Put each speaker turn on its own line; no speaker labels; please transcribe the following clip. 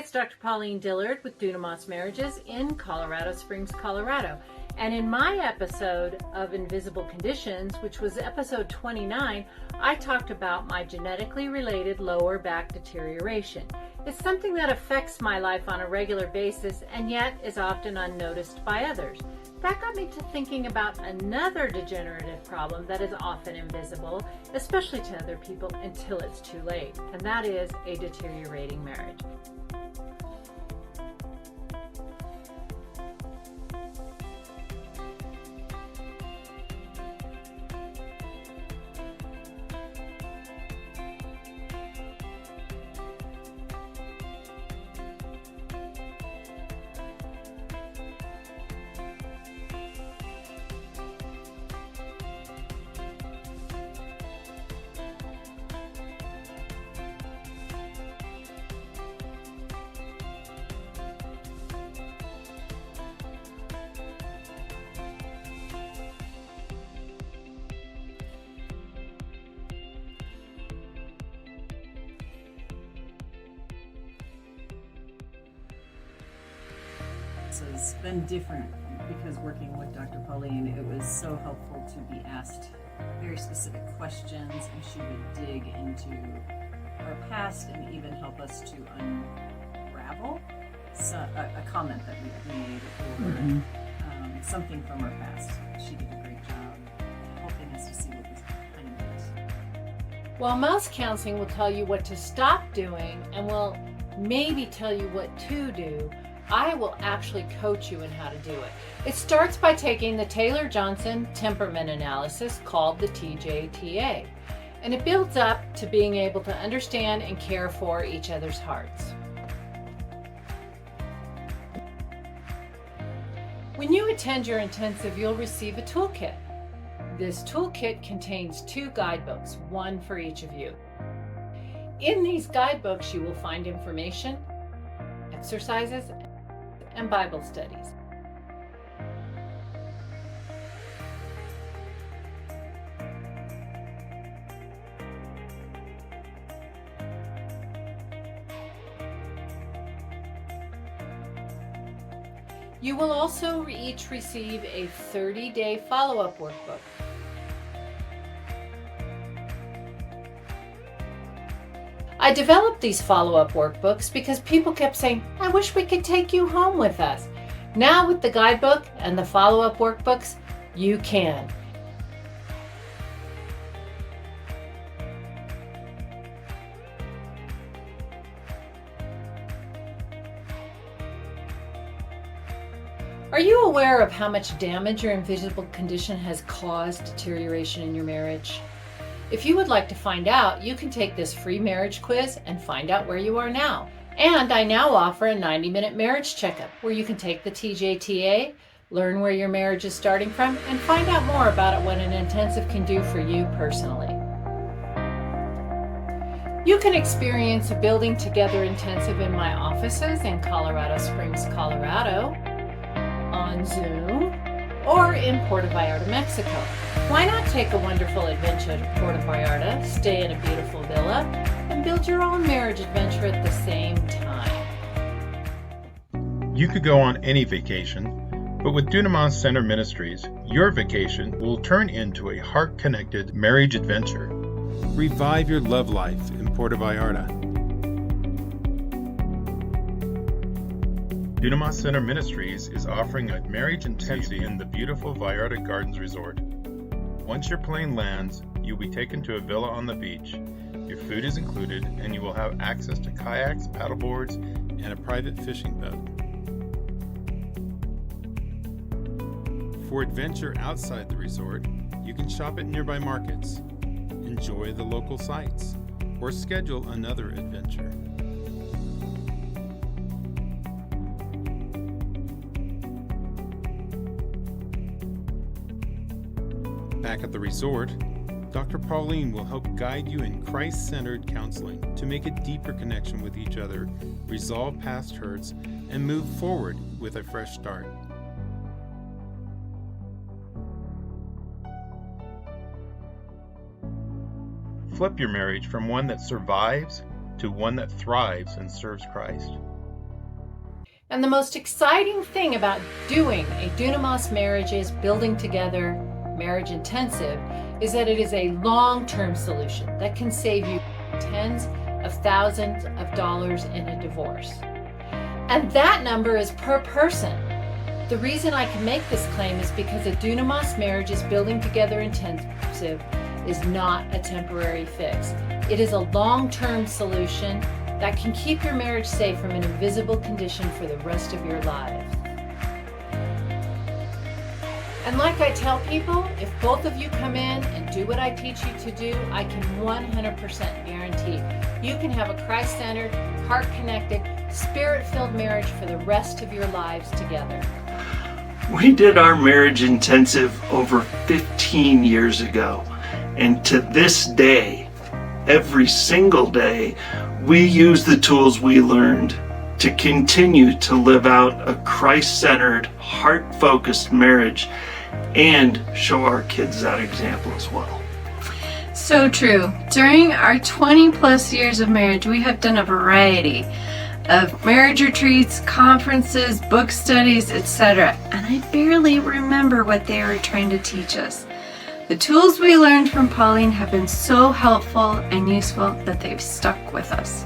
it's Dr. Pauline Dillard with Dunamis Marriages in Colorado Springs, Colorado. And in my episode of Invisible Conditions, which was episode 29, I talked about my genetically related lower back deterioration. It's something that affects my life on a regular basis and yet is often unnoticed by others. That got me to thinking about another degenerative problem that is often invisible, especially to other people, until it's too late, and that is a deteriorating marriage.
Has been different because working with Dr. Pauline, it was so helpful to be asked very specific questions, and she would dig into our past and even help us to unravel a comment that we had made or something from our past. She did a great job helping us to see what was behind it.
While most counseling will tell you what to stop doing and will maybe tell you what to do, I will actually coach you in how to do it. It starts by taking the Taylor-Johnson temperament analysis called the TJTA, and it builds up to being able to understand and care for each other's hearts. When you attend your intensive, you'll receive a toolkit. This toolkit contains 2 guidebooks, one for each of you. In these guidebooks, you will find information, exercises, and Bible studies. You will also each receive a 30-day follow-up workbook. I developed these follow-up workbooks because people kept saying, I wish we could take you home with us. Now with the guidebook and the follow-up workbooks, you can. Are you aware of how much damage your invisible condition has caused deterioration in your marriage? If you would like to find out, you can take this free marriage quiz and find out where you are now. And I now offer a 90-minute marriage checkup where you can take the TJTA, learn where your marriage is starting from, and find out more about what an intensive can do for you personally. You can experience a Building Together intensive in my offices in Colorado Springs, Colorado, on Zoom, or in Puerto Vallarta, Mexico. Why not take a wonderful adventure to Puerto Vallarta, stay in a beautiful villa, and build your own marriage adventure at the same time?
You could go on any vacation, but with Dunamis Center Ministries, your vacation will turn into a heart-connected marriage adventure.
Revive your love life in Puerto Vallarta.
Dunamis Center Ministries is offering a marriage intensity in the beautiful Vallarta Gardens Resort. Once your plane lands, you'll be taken to a villa on the beach. Your food is included, and you will have access to kayaks, paddleboards,
and a private fishing boat. For adventure outside the resort, you can shop at nearby markets, enjoy the local sights, or schedule another adventure. Back at the resort, Dr. Pauline will help guide you in Christ-centered counseling to make a deeper connection with each other, resolve past hurts, and move forward with a fresh start.
Flip your marriage from one that survives to one that thrives and serves Christ.
And the most exciting thing about doing a Dunamis Marriages Building Together Marriage Intensive is that it is a long-term solution that can save you tens of thousands of dollars in a divorce. And that number is per person. The reason I can make this claim is because a Dunamis Marriages Building Together Intensive is not a temporary fix. It is a long-term solution that can keep your marriage safe from an invisible condition for the rest of your lives. And like I tell people, if both of you come in and do what I teach you to do, I can 100% guarantee you can have a Christ-centered, heart-connected, spirit-filled marriage for the rest of your lives together.
We did our marriage intensive over 15 years ago, and to this day, every single day, we use the tools we learned to continue to live out a Christ-centered, heart-focused marriage and show our kids that example as well.
So true. During our 20 plus years of marriage, we have done a variety of marriage retreats, conferences, book studies, etc. And I barely remember what they were trying to teach us. The tools we learned from Pauline have been so helpful and useful that they've stuck with us.